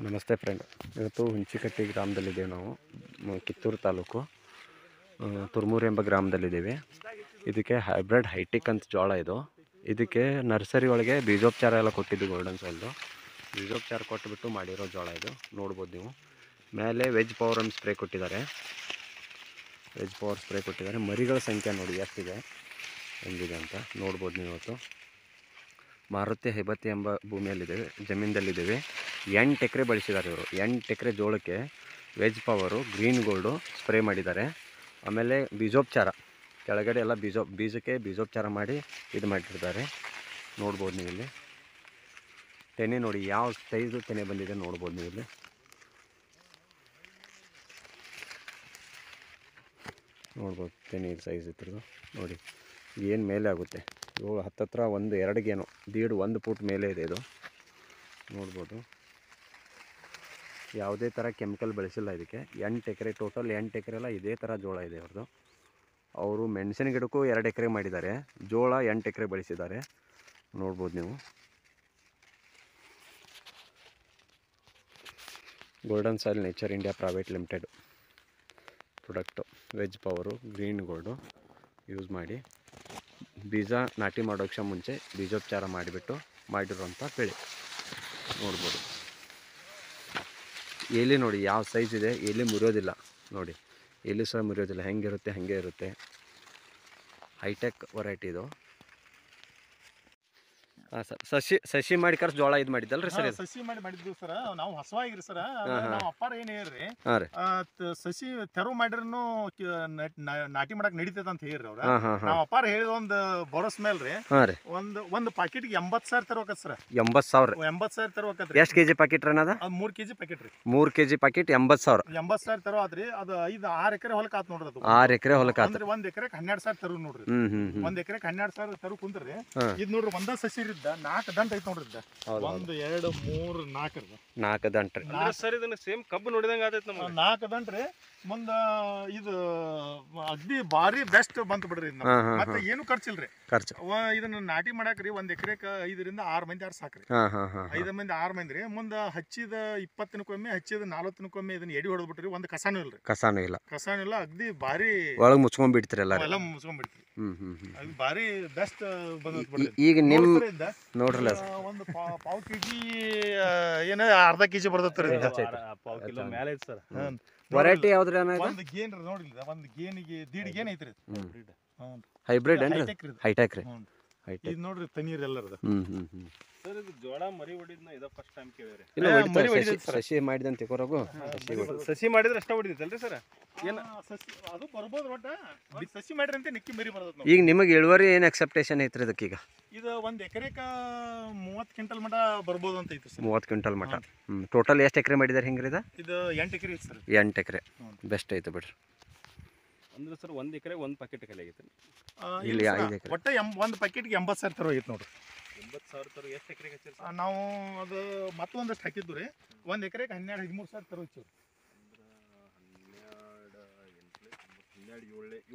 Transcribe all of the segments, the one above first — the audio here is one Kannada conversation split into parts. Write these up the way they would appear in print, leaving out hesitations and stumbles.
ನಮಸ್ತೆ ಫ್ರೆಂಡ್. ಇವತ್ತು ಹುಂಚಿಕಟ್ಟಿ ಗ್ರಾಮದಲ್ಲಿದ್ದೇವೆ. ನಾವು ಕಿತ್ತೂರು ತಾಲೂಕು ತುರ್ಮೂರು ಎಂಬ ಗ್ರಾಮದಲ್ಲಿದ್ದೇವೆ. ಇದಕ್ಕೆ ಹೈಬ್ರಿಡ್ ಹೈಟೆಕ್ ಅಂತ ಜೋಳ ಇದು. ಇದಕ್ಕೆ ನರ್ಸರಿ ಒಳಗೆ ಬೀಜೋಪಚಾರ ಎಲ್ಲ ಕೊಟ್ಟಿದ್ದು ಗೋಲ್ಡನ್ ಸಾಯಿಲ್ದು ಬೀಜೋಪಚಾರ ಕೊಟ್ಟುಬಿಟ್ಟು ಮಾಡಿರೋ ಜೋಳ ಇದು. ನೋಡ್ಬೋದು ನೀವು. ಮೇಲೆ ವೆಜ್ ಪವರ್ ಅಂತ ಸ್ಪ್ರೇ ಕೊಟ್ಟಿದ್ದಾರೆ. ಮರಿಗಳ ಸಂಖ್ಯೆ ನೋಡಿ ಎಷ್ಟಿದೆ, ಹೆಂಗಿದೆ ಅಂತ ನೋಡ್ಬೋದು ನೀವು. ಇವತ್ತು ಮಾರುತಿ ಹೈಬತ್ತಿ ಎಂಬ ಭೂಮಿಯಲ್ಲಿದ್ದೇವೆ, ಜಮೀನದಲ್ಲಿದ್ದೇವೆ. 8 ಎಕರೆ ಬಳಸಿದ್ದಾರೆ ಇವರು. 8 ಎಕರೆ ಜೋಳಕ್ಕೆ veg power, green gold spray ಮಾಡಿದ್ದಾರೆ. ಆಮೇಲೆ ಬೀಜೋಪಚಾರ ಕೆಳಗಡೆ ಎಲ್ಲ ಬೀಜಕ್ಕೆ ಬೀಜೋಪಚಾರ ಮಾಡಿ ಇದು ಮಾಡಿರ್ತಾರೆ. ನೋಡ್ಬೋದು ನೀವು ಇಲ್ಲಿ. ತೆನೆ ನೋಡಿ ಯಾವ ಸೈಜು ತೆನೆ ಬಂದಿದೆ ನೋಡ್ಬೋದು ನೀವು ಇಲ್ಲಿ. ನೋಡ್ಬೋದು ತೆನೆ ಇದು ಸೈಜ್ ಇತ್ತು ನೋಡಿ. ಏನು ಮೇಲೆ ಆಗುತ್ತೆ ಇವು ಹತ್ತತ್ರ 1-2 ಗೇನು ದೀಡ್ 1 ಫೂಟ್ ಮೇಲೆ ಇದೆ ಇದು. ನೋಡ್ಬೋದು. ಯಾವುದೇ ಥರ ಕೆಮಿಕಲ್ ಬಳಸಿಲ್ಲ ಇದಕ್ಕೆ. 8 ಎಕರೆ ಟೋಟಲ್ 8 ಎಕರೆ ಎಲ್ಲ ಇದೇ ಥರ ಜೋಳ ಇದೆ ಅವ್ರದ್ದು. ಅವರು ಮೆಣಸಿನ ಗಿಡಕ್ಕೂ 2 ಎಕರೆ ಮಾಡಿದ್ದಾರೆ, ಜೋಳ 8 ಎಕರೆ ಬಳಸಿದ್ದಾರೆ. ನೋಡ್ಬೋದು ನೀವು. Golden soil nature India private limited product veg power, green gold use ಮಾಡಿ ಬೀಜ ನಾಟಿ ಮಾಡೋಕ್ಕೆ ಮುಂಚೆ ಬೀಜೋಪಚಾರ ಮಾಡಿಬಿಟ್ಟು ಮಾಡಿರುವಂಥ ಬೆಳೆ. ನೋಡ್ಬೋದು. ಎಲೆ ನೋಡಿ ಯಾವ ಸೈಜ್ ಇದೆ, ಎಲೆ ಮುರಿಯೋದಿಲ್ಲ ನೋಡಿ. ಎಲೆ ಸಹ ಮುರಿಯೋದಿಲ್ಲ, ಹೆಂಗಿರುತ್ತೆ ಹಾಗೆ ಇರುತ್ತೆ. ಹೈಟೆಕ್ ವೆರೈಟಿ ಇದು. ಹಾಂ ಸರ್, ಸಸಿ ಮಾಡಿ ಕರ್ಸ್ ಜೋಳ ಇದು ಮಾಡಿದ್ದಲ್ರಿ ಸರ್? ಸಸಿ ಮಾಡಿದ್ವಿ ಸರ್ ನಾವು. ಹೊಸವಾಗಿರಿ ಸರ್. ನಾವು ಅಪ್ಪಾರ ಏನು ಹೇಳ್ರಿ, ಹಾಂ ರೀ, ಸಸಿ ತೆರವು ಮಾಡಿರ್ನು ನಾಟಿ ಮಾಡಕ್ ನಡೀತದ ಅಂತ ಹೇಳ್ರಿ ಅವ್ರ. ನಾವು ಅಪ್ಪಾರ ಹೇಳಿದ ಒಂದು ಬರೋಸ್ ಮೇಲ್ರಿ ಒಂದು ಪಾಕೆಟ್ಗೆ 80,000 ತರಬೇಕತ್ ಸರ್. 80,000? 80,000 ತರಬೇಕತ್ರಿ. ಎಷ್ಟು ಕೆಜಿ ಪ್ಯಾಕೆಟ್ ರೀ? ಅದು 3 kg ಪ್ಯಾಕೆಟ್ ರೀ. 3 kg ಪ್ಯಾಕೆಟ್ 80,000. 80,000 ತರೋ ಆದ್ರಿ. ಅದು 6 ಎಕರೆ ಹೊಲಕ್ಕೆ ಆತ್ ನೋಡ್ರಿ. ಅದು 6 ಎಕರೆ ಹೊಲಕ್ಕೆ ಆತ್. ಅಂದ್ರೆ 1 ಎಕರೆಗೆ 12,000 ತರು ನೋಡ್ರಿ. 1 ಎಕರೆಗೆ 12,000 ತರು ಕುಂದ್ರಿ. ಇದು ನೋಡ್ರಿ ಒಂದ ಸಸಿ ಇದ್ದ 4 ದಂಟ ಐತ್ ನೋಡ್ರಿ. 1 2 3 4 ದಂಟ ರೀ. ಸರ್ ಇದನ್ನ ಸೇಮ್ ಕಬ್ಬು ನೋಡಿದಂಗ ಆತೈತಿ ನಮ್ಗೆ. 4 ದಂಟ ರೀ. ಮುಂದ ಇದು ಅಗ್ದಿ ಭಾರಿ ಬೆಸ್ಟ್ ಬಂತು ಬಿಡ್ರಿ. ಮತ್ತೆ ಏನು ಖರ್ಚಿಲ್ರಿ. ಇದನ್ನ ನಾಟಿ ಮಾಡಾಕ್ರಿ 1 ಎಕರೆಕ 5 ರಿಂದ 6 ಮಂದಿ ಆರ್ ಸಾಕ್ರಿ. 5 ಮಂದಿ 6 ಮಂದಿ ರೀ. ಮುಂದ ಹಚ್ಚಿದ 20 ದಿನಕ್ಕೊಮ್ಮೆ, ಹಚ್ಚಿದ 40 ದಿನಕ್ಕೊಮ್ಮೆ ಇದನ್ನ ಎಡಿ ಹೊಡೆದ್ ಬಿಟ್ರಿ. ಒಂದು ಕಸಾನು ಇಲ್ರಿ. ಕಸಾನು ಇಲ್ಲ. ಅಗ್ದಿ ಭಾರಿ ಒಳಗ್ ಮುಚ್ಕೊಂಡ್ ಬಿಡ್ತೀರಿ ಎಲ್ಲ ಮುಚ್ಕೊಂಡ್ ಬಿಡ್ತೀರಿ. ಅದು ಭಾರಿ ಬೆಸ್ಟ್ ಬಂದೈತಿ ಬಿಡ್ರಿ. ಈಗ ನಿಮ್ ನೋಡ್ರಲ್ಲ ಒಂದು ಪಾವ್ ಕೆಜಿ ಏನ ಅರ್ಧ ಕೆಜಿ ಬರ್ತೈತ್ರಿ. ಪಾವ್ ಕಿಲೋ ಮೇಲೆ ಐತಿ ಸರ್. ವೆರೈಟಿ ಯಾವ್ದ್ರಿ? ಒಂದು ಗೇನ್ ನೋಡಿಲ್ಲ, ಒಂದು ಗೇನಿಗೆ ದೀಡ್ ಗೇನ್ ಐತ್ರಿ. ಹೈಬ್ರಿಡ್ ಹೈಟೆಕ್ ರೀ. ಇದು ನೋಡ್ರಿ ತನೀರ್ ಎಲ್ಲರದ. ಸರ್ ಇದು ಜೋಳ ಮರಿ ಹೊಡಿದ್ನ ಇದ ಫಸ್ಟ್ ಟೈಮ್ ಕೇಳಿರಿ. ಸಸಿ ಮಾಡಿದಂತ ತಿಕೋರಗು ಸಸಿ ಮಾಡಿದ್ರೆ ಅಷ್ಟ ಹೊಡಿದೈತಲ್ರಿ ಸರ್? ಏನ ಸಸಿ ಅದು ಬರ್ಬೋದು. ಒಟ್ಟ ಸಸಿ ಮಾಡ್ರಿ ಅಂತ ನಿಕ್ಕಿ ಮರಿ ಬರ್ತದ. ಈಗ ನಿಮಗೆ ಇಳುವರಿ ಏನು ಎಕ್ಸೆಪ್ಟೇಷನ್ ಐತ್ರಿ ಇದಕ್ಕೆ? ಈಗ ಇದು 1 ಎಕರೆಕ 30 ಕ್ವಿಂಟಲ್ ಮಟ ಬರ್ಬೋದು ಅಂತ ಐತಿ ಸರ್. 30 ಕ್ವಿಂಟಲ್ ಮಟ. ಟೋಟಲ್ ಎಷ್ಟು ಎಕರೆ ಮಾಡಿದಾರೆ ಹಿಂಗ್ರಿ? ಇದು 8 ಎಕರೆ ಐತಿ ಸರ್. 8 ಎಕರೆ ಬೆಸ್ಟ್ ಐತೆ ಬಿಡ್ರಿ. ಅಂದ್ರೆ ಸರ್ 1 ಎಕರೆ 1 ಪ್ಯಾಕೆಟ್ ಖಾಲಿ ಆಗೈತೆ ಇಲ್ಲಿ 5 ಎಕರೆ. ಒಟ್ಟ 1 ಪ್ಯಾಕೆಟ್ಗೆ 80,000 ತರ ಐತಿ ನೋಡ್ರಿ. 80,000 ತರ ಎಷ್ಟು ಎಕರೆಗೆ ಹಚ್ಚಿರಿ? ನಾವು ಅದು ಮತ್ತೊಂದಷ್ಟು ಹಾಕಿದ್ದು ರೀ. 1 ಎಕರೆಗೆ 12-13,000 ತರ ಹಚ್ಚಿವಿ.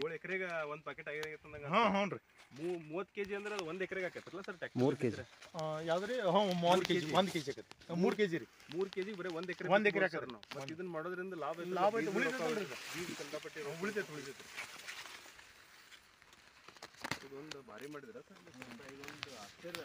7 ಎಕರೆಗೆ 1 ಪ್ಯಾಕೆಟ್ ಆಗೈತೆ ಅಂದಂಗ. ಹ್ಞೂ ರೀ. 30 kg ಅಂದ್ರೆ 1 ಎಕರೆಗೆ ಹಾಕತ್ತಲ್ಲ ಸರ್? 3 kg ಯಾವ್ದ್ರಿ? 1 kg 1 kg ಆಗತ್ತೆ. 3 kg ರೀ. 3 kg ಬರೀ 1 ಎಕರೆ ಹಾಕತ್ರಿ ನಾವು. ಮತ್ತೆ ಇದನ್ನ ಮಾಡೋದ್ರಿಂದ ಲಾಭ ಐತೆ. ಉಳಿತೈತೆ. ಇದೊಂದು ಭಾರಿ ಮಾಡಿದ್ರ ಸರ್. ಇದೊಂದು ಆಶ್ಚರ್ಯ.